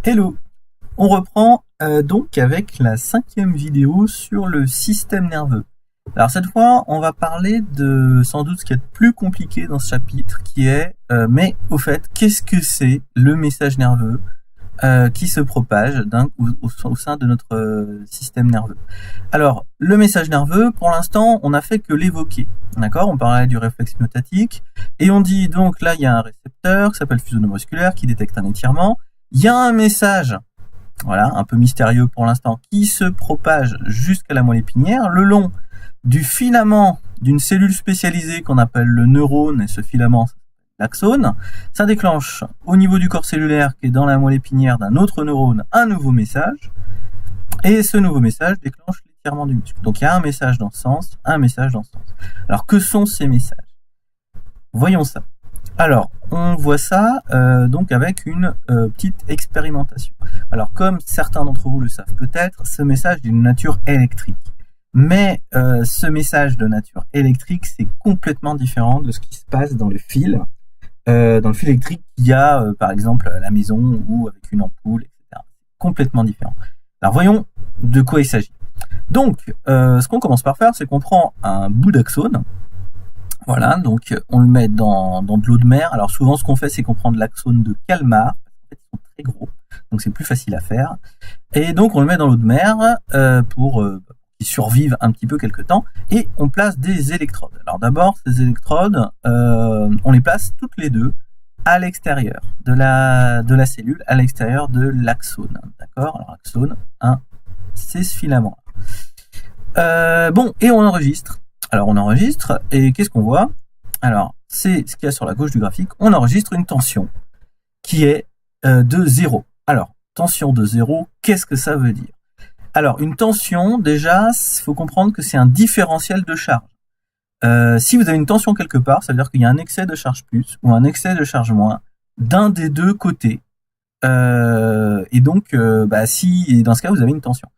Hello! On reprend donc avec la 5e vidéo sur le système nerveux. Alors cette fois, on va parler de sans doute ce qui est le plus compliqué dans ce chapitre, qui est, mais au fait, qu'est-ce que c'est le message nerveux qui se propage au sein de notre système nerveux? Alors, le message nerveux, pour l'instant, on n'a fait que l'évoquer. D'accord? On parlait du réflexe myotatique, et on dit donc là, il y a un récepteur qui s'appelle fuseau neuromusculaire qui détecte un étirement. Il y a un message, voilà, un peu mystérieux pour l'instant, qui se propage jusqu'à la moelle épinière, le long du filament d'une cellule spécialisée qu'on appelle le neurone, et ce filament, l'axone. Ça déclenche au niveau du corps cellulaire qui est dans la moelle épinière d'un autre neurone un nouveau message, et ce nouveau message déclenche l'étirement du muscle. Donc il y a un message dans ce sens, un message dans ce sens. Alors que sont ces messages? Voyons ça. Alors, on voit ça donc avec une petite expérimentation. Alors, comme certains d'entre vous le savent peut-être, ce message est d'une nature électrique. Mais ce message de nature électrique, c'est complètement différent de ce qui se passe dans le fil. Dans le fil électrique qu'il y a, par exemple, à la maison ou avec une ampoule, etc. Complètement différent. Alors, voyons de quoi il s'agit. Donc, ce qu'on commence par faire, c'est qu'on prend un bout d'axone. Voilà, donc on le met dans de l'eau de mer. Alors souvent, ce qu'on fait, c'est qu'on prend de l'axone de calmar. En fait, ils sont très gros, donc c'est plus facile à faire. Et donc, on le met dans l'eau de mer pour qu'il survive un petit peu quelque temps. Et on place des électrodes. Alors d'abord, ces électrodes, on les place toutes les deux à l'extérieur de la cellule, à l'extérieur de l'axone. D'accord? Alors axone 1, c'est ce filament. Bon, et on enregistre. Alors on enregistre, et qu'est-ce qu'on voit? Alors, c'est ce qu'il y a sur la gauche du graphique. On enregistre une tension qui est de 0. Alors, tension de 0, qu'est-ce que ça veut dire? Alors, une tension, déjà, il faut comprendre que c'est un différentiel de charge. Si vous avez une tension quelque part, ça veut dire qu'il y a un excès de charge plus ou un excès de charge moins d'un des deux côtés. Et donc, si dans ce cas, vous avez une tension.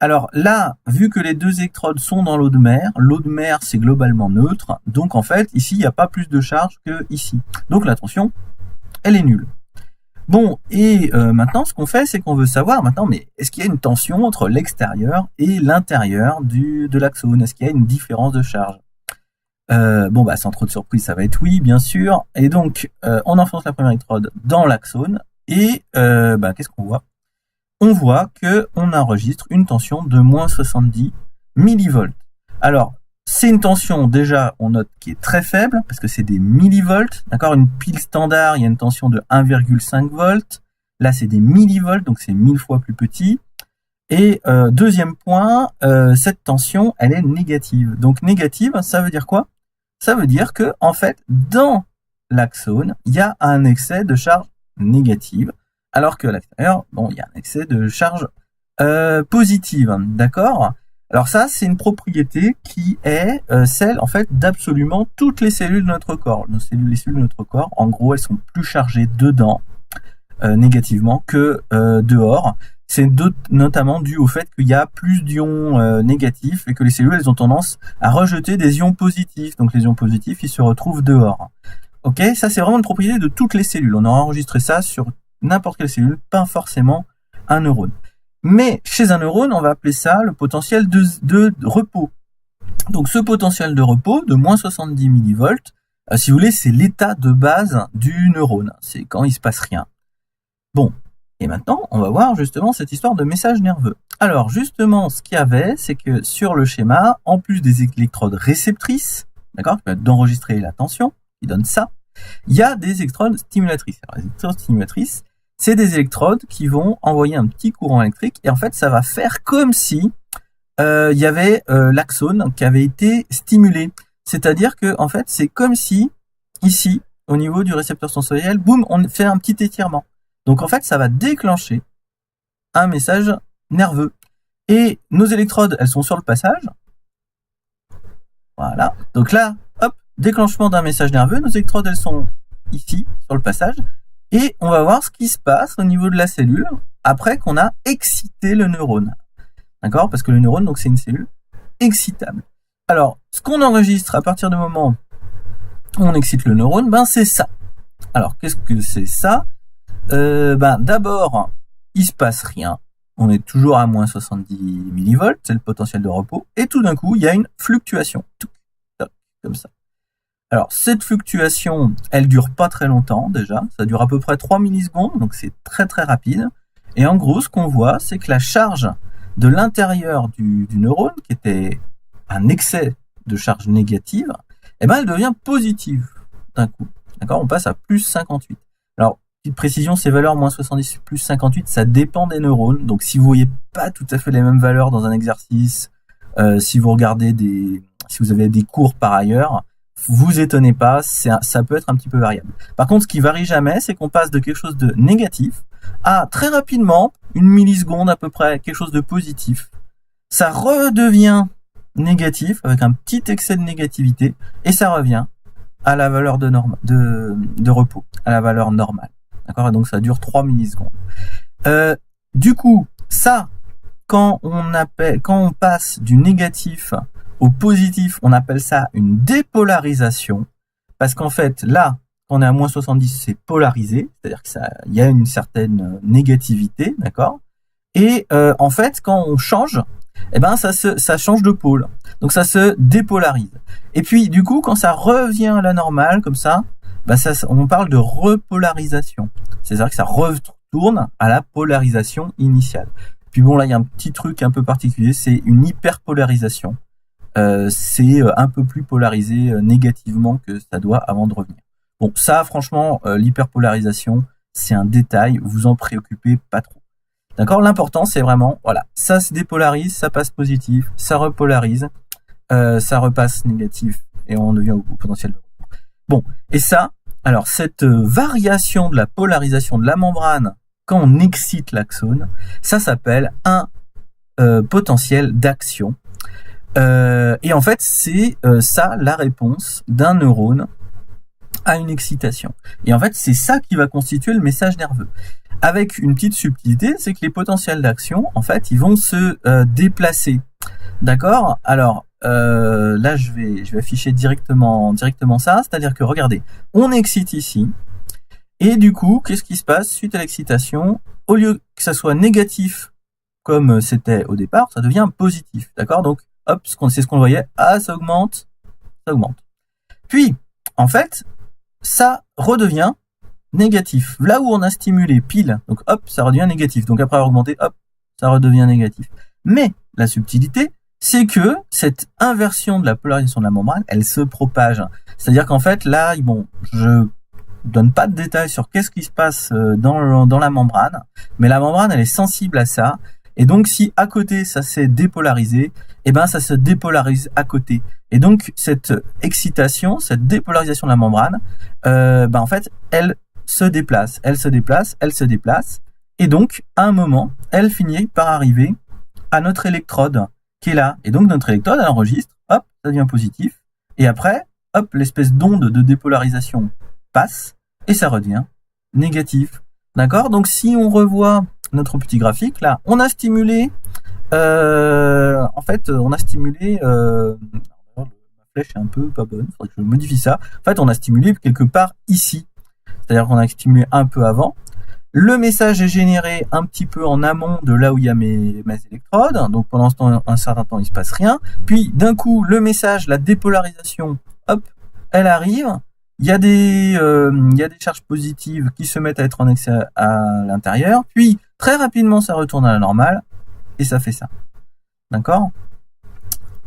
Alors là, vu que les deux électrodes sont dans l'eau de mer c'est globalement neutre, donc en fait, ici, il n'y a pas plus de charge que ici. Donc la tension, elle est nulle. Bon, et maintenant, ce qu'on fait, c'est qu'on veut savoir maintenant, mais est-ce qu'il y a une tension entre l'extérieur et l'intérieur de l'axone? Est-ce qu'il y a une différence de charge? Sans trop de surprise, ça va être oui, bien sûr. Et donc, on enfonce la première électrode dans l'axone, et qu'est-ce qu'on voit? On voit qu'on enregistre une tension de moins 70 millivolts. Alors, c'est une tension, déjà, on note, qui est très faible, parce que c'est des millivolts. D'accord? Une pile standard, il y a une tension de 1,5 volts. Là, c'est des millivolts, donc c'est 1000 fois plus petit. Et deuxième point, cette tension, elle est négative. Donc négative, ça veut dire quoi? Ça veut dire que, en fait, dans l'axone, il y a un excès de charge négative. Alors qu'à l'extérieur, il y a un excès de charge positive, d'accord? Alors ça, c'est une propriété qui est celle, en fait, d'absolument toutes les cellules de notre corps. Les cellules de notre corps, en gros, elles sont plus chargées dedans, négativement, que dehors. C'est notamment dû au fait qu'il y a plus d'ions négatifs et que les cellules, elles ont tendance à rejeter des ions positifs. Donc les ions positifs, ils se retrouvent dehors. Ok? Ça, c'est vraiment une propriété de toutes les cellules. On aura enregistré ça sur n'importe quelle cellule, pas forcément un neurone. Mais chez un neurone, on va appeler ça le potentiel de repos. Donc ce potentiel de repos de moins 70 millivolts, si vous voulez, c'est l'état de base du neurone. C'est quand il se passe rien. Bon, et maintenant, on va voir justement cette histoire de message nerveux. Alors justement, ce qu'il y avait, c'est que sur le schéma, en plus des électrodes réceptrices, d'accord, qui permettent d'enregistrer la tension, qui donnent ça, il y a des électrodes stimulatrices. Alors les électrodes stimulatrices, c'est des électrodes qui vont envoyer un petit courant électrique et en fait, ça va faire comme si il y avait l'axone qui avait été stimulé. C'est-à-dire que en fait, c'est comme si ici, au niveau du récepteur sensoriel, boum, on fait un petit étirement. Donc en fait, ça va déclencher un message nerveux. Et nos électrodes, elles sont sur le passage. Voilà. Donc là, hop, déclenchement d'un message nerveux. Nos électrodes, elles sont ici, sur le passage. Et on va voir ce qui se passe au niveau de la cellule après qu'on a excité le neurone. D'accord? Parce que le neurone, donc, c'est une cellule excitable. Alors, ce qu'on enregistre à partir du moment où on excite le neurone, c'est ça. Alors, qu'est-ce que c'est ça? D'abord, il se passe rien. On est toujours à moins 70 millivolts, c'est le potentiel de repos, et tout d'un coup, il y a une fluctuation. Comme ça. Alors, cette fluctuation, elle dure pas très longtemps, déjà. Ça dure à peu près 3 millisecondes, donc c'est très très rapide. Et en gros, ce qu'on voit, c'est que la charge de l'intérieur du neurone, qui était un excès de charge négative, eh ben, elle devient positive d'un coup. D'accord? On passe à plus 58. Alors, petite précision, ces valeurs moins 70, plus 58, ça dépend des neurones. Donc, si vous voyez pas tout à fait les mêmes valeurs dans un exercice, si vous regardez si vous avez des cours par ailleurs, vous étonnez pas, ça peut être un petit peu variable. Par contre, ce qui varie jamais, c'est qu'on passe de quelque chose de négatif à très rapidement, une milliseconde à peu près, quelque chose de positif. Ça redevient négatif avec un petit excès de négativité et ça revient à la valeur de repos, à la valeur normale. D'accord? Et donc ça dure 3 millisecondes. Du coup, ça, quand on passe du négatif au positif, on appelle ça une dépolarisation, parce qu'en fait, là, quand on est à moins 70, c'est polarisé, c'est-à-dire qu'il y a une certaine négativité, d'accord? Et en fait, quand on change, eh ben ça change de pôle, donc ça se dépolarise. Et puis, du coup, quand ça revient à la normale, comme ça, on parle de repolarisation, c'est-à-dire que ça retourne à la polarisation initiale. Puis bon, là, il y a un petit truc un peu particulier, c'est une hyperpolarisation. C'est un peu plus polarisé négativement que ça doit avant de revenir. Bon, ça, franchement, l'hyperpolarisation, c'est un détail, vous en préoccupez pas trop. D'accord? L'important, c'est vraiment, voilà, ça se dépolarise, ça passe positif, ça repolarise, ça repasse négatif, et on devient au potentiel de repos. Bon, et ça, alors, cette variation de la polarisation de la membrane quand on excite l'axone, ça s'appelle un potentiel d'action. Et en fait, c'est ça la réponse d'un neurone à une excitation. Et en fait, c'est ça qui va constituer le message nerveux. Avec une petite subtilité, c'est que les potentiels d'action, en fait, ils vont se déplacer. D'accord? Alors, là, je vais afficher directement ça. C'est-à-dire que, regardez, on excite ici. Et du coup, qu'est-ce qui se passe suite à l'excitation? Au lieu que ça soit négatif comme c'était au départ, ça devient positif. D'accord? Donc, hop, c'est ce qu'on voyait. Ah, ça augmente. Puis, en fait, ça redevient négatif. Là où on a stimulé pile, donc hop, ça redevient négatif. Donc après avoir augmenté, hop, ça redevient négatif. Mais la subtilité, c'est que cette inversion de la polarisation de la membrane, elle se propage. C'est-à-dire qu'en fait, là, bon, je donne pas de détails sur qu'est-ce qui se passe dans la membrane, mais la membrane, elle est sensible à ça. Et donc, si à côté, ça s'est dépolarisé, eh ben, ça se dépolarise à côté. Et donc, cette excitation, cette dépolarisation de la membrane, en fait, elle se déplace. Et donc, à un moment, elle finit par arriver à notre électrode qui est là. Et donc, notre électrode, elle enregistre, hop, ça devient positif. Et après, hop, l'espèce d'onde de dépolarisation passe et ça redevient négatif. D'accord? Donc, si on revoit notre petit graphique, là, on a stimulé, ma flèche est un peu pas bonne, faudrait que je modifie ça. En fait, on a stimulé quelque part ici. C'est-à-dire qu'on a stimulé un peu avant. Le message est généré un petit peu en amont de là où il y a mes électrodes. Donc, pendant ce temps, un certain temps, il se passe rien. Puis, d'un coup, le message, la dépolarisation, hop, elle arrive. Il y a des charges positives qui se mettent à être en excès à l'intérieur. Puis, très rapidement, ça retourne à la normale. Et ça fait ça. D'accord?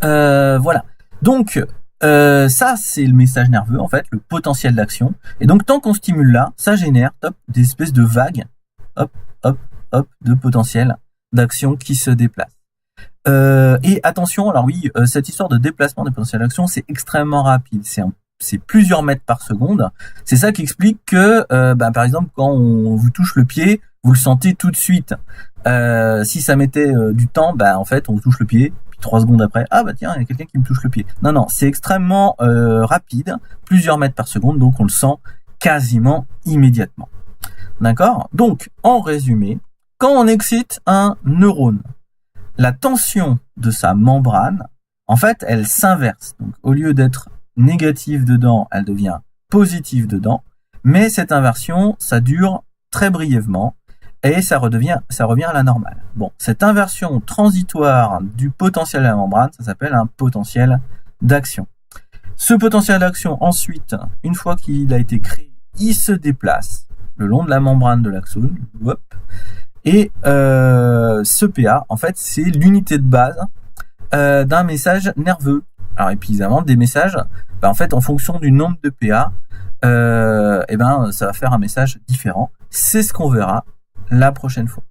Voilà. Donc, ça, c'est le message nerveux, en fait, le potentiel d'action. Et donc, tant qu'on stimule là, ça génère des espèces de vagues, hop, hop, hop, de potentiel d'action qui se déplacent. Et attention, alors oui, cette histoire de déplacement des potentiels d'action, c'est extrêmement rapide. C'est plusieurs mètres par seconde. C'est ça qui explique que, par exemple, quand on vous touche le pied, vous le sentez tout de suite. Si ça mettait du temps, en fait, on vous touche le pied, puis 3 secondes après, tiens, il y a quelqu'un qui me touche le pied. Non, c'est extrêmement rapide, plusieurs mètres par seconde, donc on le sent quasiment immédiatement. D'accord? Donc, en résumé, quand on excite un neurone, la tension de sa membrane, en fait, elle s'inverse. Donc, au lieu d'être négative dedans, elle devient positive dedans. Mais cette inversion, ça dure très brièvement. et ça revient à la normale. Bon, cette inversion transitoire du potentiel de la membrane, ça s'appelle un potentiel d'action. Ce potentiel d'action, ensuite, une fois qu'il a été créé, il se déplace le long de la membrane de l'axone, et ce PA, en fait, c'est l'unité de base d'un message nerveux. Alors évidemment, des messages, en fait, en fonction du nombre de PA, ça va faire un message différent. C'est ce qu'on verra la prochaine fois.